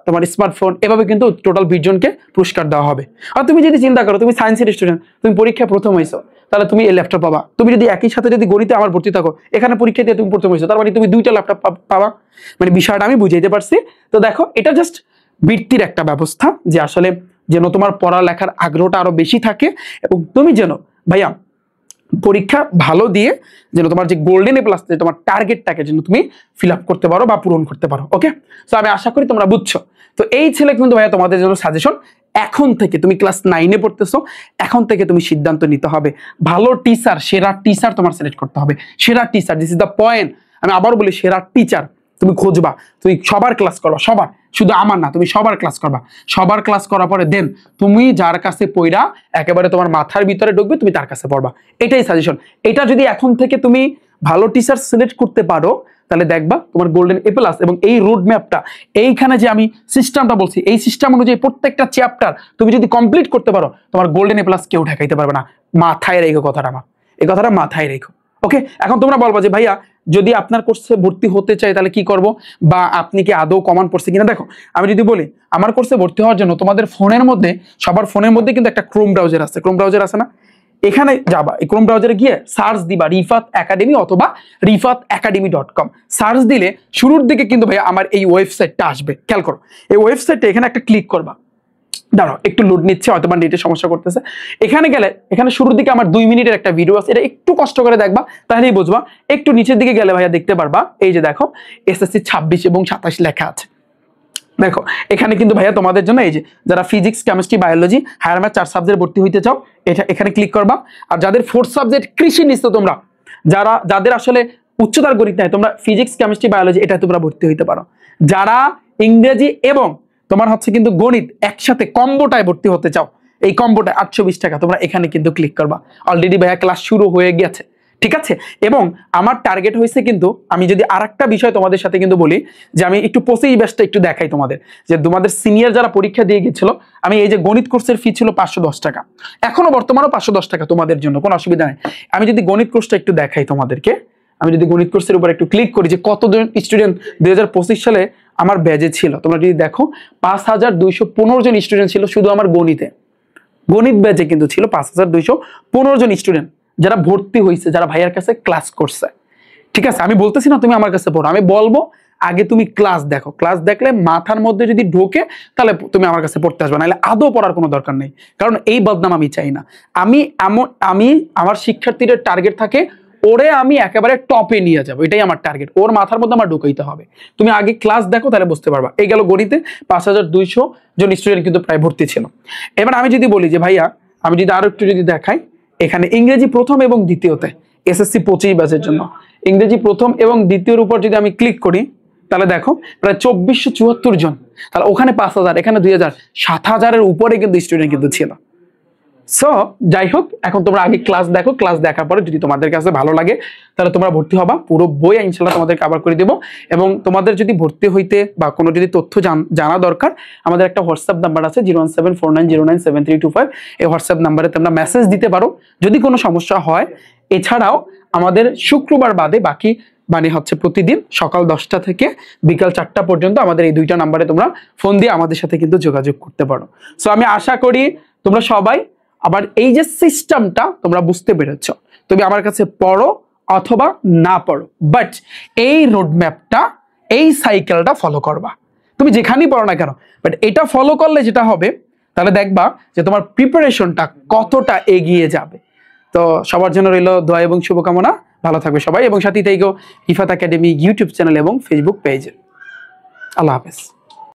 তোমার স্মার্টফোন, এভাবে কিন্তু টোটাল 20 জনকে পুরস্কার দেওয়া হবে। আর তুমি যদি চিন্তা করো তুমি সায়েন্সের স্টুডেন্ট, তুমি পরীক্ষায় প্রথম হয়েছো, তাহলে তুমি এই ল্যাপটপ পাবা। তুমি যদি একই সাথে যদি গণিতে আমার ভর্তি থাকো, এখানে পরীক্ষা দিয়ে তুমি প্রথম হয়েছো, তার মানে তুমি 2টা ল্যাপটপ পাবা। মানে বিষয়টা আমি বুঝাইতে পারছি। তো দেখো এটা জাস্ট বৃত্তির একটা ব্যবস্থা, যে আসলে যেন তোমার পড়ালেখার আগ্রহটা আরো বেশি থাকে, এবং তুমি যেন ভাইয়া পরীক্ষা ভালো দিয়ে যেন তোমার যে গোল্ডেন এ প্লাস, তোমার টার্গেটটাকে যেন তুমি ফিল আপ করতে পারো বা পূরণ করতে পারো। ওকে, তো আমি আশা করি তোমরা বুঝছো। তো এই ছেলে কিন্তু ভাইয়া তোমাদের জন্য সাজেশন, এখন থেকে তুমি ক্লাস 9-এ পড়তেছো, এখন থেকে তুমি সিদ্ধান্ত নিতে হবে, ভালো টিচার, সেরা টিচার তোমার সিলেক্ট করতে হবে। সেরা teacher, this is the point. আমি আবারও বলি, সেরা টিচার তুমি খুঁজবা, তুমি সবার ক্লাস করবা, সবার, শুধু আমার না, তুমি সবার ক্লাস করবা। সবার ক্লাস করার পরে দেন তুমি যার কাছে পড়া একেবারে তোমার মাথার ভিতরে ঢুকবে, তুমি তার কাছে পড়বা। এটাই সাজেশন। এটা যদি এখন থেকে তুমি ভালো টিচার সিলেক্ট করতে পারো, তাহলে দেখবা তোমার গোল্ডেন এ প্লাস এবং এই রোড ম্যাপটা, এইখানে যে আমি সিস্টেমটা বলছি, এই সিস্টেম অনুযায়ী প্রত্যেকটা চ্যাপ্টার তুমি যদি কমপ্লিট করতে পারো, তোমার গোল্ডেন এ প্লাস কেউ ঠেকাইতে পারবে না। মাথায় রেখো কথাটা, আমার এই কথাটা মাথায় রেখো। ওকে, এখন তোমরা বলবা যে ভাইয়া যদি আপনার কোর্সে ভর্তি হতে চাই তাহলে কি করব, বা আপনি কি আদৌ কমান পড়ছে কিনা। দেখো আমি যদি বলি আমার কোর্সে ভর্তি হওয়ার জন্য তোমাদের ফোনের মধ্যে, সবার ফোনের মধ্যে কিন্তু একটা ক্রোম ব্রাউজার আছে, ক্রোম ব্রাউজার আছে না, এখানে যাবা, এই ক্রোম ব্রাউজারে গিয়ে সার্চ দিবা রিফাত একাডেমি অথবা rifatacademy.com। সার্চ দিলে শুরুর দিকে কিন্তু ভাইয়া আমার এই ওয়েবসাইটটা আসবে। খেয়াল করো, এই ওয়েবসাইটে এখানে একটা ক্লিক করবা। দাঁড়াও একটু লোড নিচ্ছে, হয়তো বা নেটের সমস্যা করতেছে। এখানে গেলে এখানে শুরুর দিকে আমার 2 মিনিটের একটা ভিডিও আছে, এটা একটু কষ্ট করে দেখবা তাহলেই বুঝবা। একটু নিচের দিকে গেলে ভাইয়া দেখতে পারবা, এই যে দেখো এসএসসি 26 এবং 27 লেখা আছে। দেখো এখানে কিন্তু ভাইয়া তোমাদের জন্য এই যে যারা physics, chemistry, biology, higher math 4 subject ভর্তি হইতে চাও, এটা এখানে ক্লিক করবা। আর যাদের 4 সাবজেক্ট কৃষি নিচ্ছ তোমরা, যাদের আসলে উচ্চতার গণিত নাই, তোমরা ফিজিক্স, কেমিস্ট্রি, বায়োলজি এটা তোমরা ভর্তি হইতে পারো। যারা ইংরেজি এবং তোমার হচ্ছে কিন্তু গণিত একসাথে কম্বোটায় ভর্তি হতে চাও, এই কম্বোটা 820 টাকা, তোমরা এখানে কিন্তু ক্লিক করবা। অলরেডি ভাইয়া ক্লাস শুরু হয়ে গেছে, ঠিক আছে। এবং আমার টার্গেট হয়েছে কিন্তু, আমি যদি আরেকটা বিষয় তোমাদের সাথে কিন্তু বলি, যে আমি একটু 25 ব্যাচটা একটু দেখাই তোমাদের, যে তোমাদের সিনিয়র যারা পরীক্ষা দিয়ে গেছিল, আমি এই যে গণিত কোর্সের ফি ছিল 510 টাকা, এখনো বর্তমানেও 510 টাকা তোমাদের জন্য, কোনো অসুবিধা নেই। আমি যদি গণিত কোর্সটা একটু দেখাই তোমাদেরকে, আমি যদি গণিত কোর্সের উপর একটু ক্লিক করি যে কতজন স্টুডেন্ট 2025 সালে আমার ব্যাচে ছিল, তোমরা যদি দেখো 5215 জন স্টুডেন্ট ছিল শুধু আমার গণিতে, গণিত ব্যাচে কিন্তু ছিল 5215 জন স্টুডেন্ট যারা ভর্তি হয়েছে, যারা ভাইয়ার কাছে ক্লাস করছে। ঠিক আছে, আমি বলতেছি না তুমি আমার কাছে পড়ো, আমি বলবো আগে তুমি ক্লাস দেখো, ক্লাস দেখলে মাথার মধ্যে যদি ঢোকে তাহলে তুমি আমার কাছে পড়তে আসবে, নাহলে আদৌ পড়ার কোনো দরকার নেই। কারণ এই বদনাম আমি চাই না। আমি আমার শিক্ষার্থীদের টার্গেট থাকে ওরে আমি একেবারে টপে নিয়ে যাবো, এটাই আমার টার্গেট, ওর মাথার মধ্যে আমার ঢুকাইতে হবে। তুমি আগে ক্লাস দেখো তাহলে বুঝতে পারবা। এই গেল গণিতে 5200 জন স্টুডেন্ট কিন্তু প্রায় ভর্তি ছিল। এবার আমি যদি বলি যে ভাইয়া, আমি যদি আরো একটু যদি দেখাই, এখানে ইংরেজি প্রথম এবং দ্বিতীয়তে এসএসসি 25 ব্যাচের জন্য ইংরেজি প্রথম এবং দ্বিতীয়র উপর যদি আমি ক্লিক করি, তাহলে দেখো প্রায় 2474 জন, তাহলে ওখানে 5000, এখানে 2000, 7000-এর উপরে কিন্তু স্টুডেন্ট কিন্তু ছিল। সো যাই হোক, এখন তোমরা আগে ক্লাস দেখো, ক্লাস দেখার পরে যদি তোমাদের কাছে ভালো লাগে তাহলে তোমরা ভর্তি হবা, পুরো বই ইনশাআল্লাহ তোমাদের কভার করে দেবো। এবং তোমাদের যদি ভর্তি হইতে বা কোনো যদি তথ্য জানা দরকার, আমাদের একটা হোয়াটসঅ্যাপ নাম্বার আছে 01749097325, এই হোয়াটসঅ্যাপ নাম্বারে তোমরা মেসেজ দিতে পারো যদি কোনো সমস্যা হয়। এছাড়াও আমাদের শুক্রবার বাদে বাকি মানে হচ্ছে প্রতিদিন সকাল 10টা থেকে বিকাল 4টা পর্যন্ত আমাদের এই দুইটা নাম্বারে তোমরা ফোন দিয়ে আমাদের সাথে কিন্তু যোগাযোগ করতে পারো। সো আমি আশা করি তোমরা সবাই আবার এই যে সিস্টেমটা তোমরা বুঝতে পেরেছ, তুমি আমার কাছে পড়ো অথবা না পড়ো, বাট এই রোডম্যাপটা, এই সাইকেলটা ফলো করবা, তুমি যেখানেই পড়ো না কেন, বাট এটা ফলো করলে যেটা হবে, তাহলে দেখবা যে তোমার প্রিপারেশনটা কতটা এগিয়ে যাবে। তো সবার জন্য রইল দোয়া এবং শুভকামনা, ভালো থাকবে সবাই, এবং সাথে থেকেও ইফাত একাডেমি ইউটিউব চ্যানেল এবং ফেসবুক পেজে। আল্লাহ হাফেজ।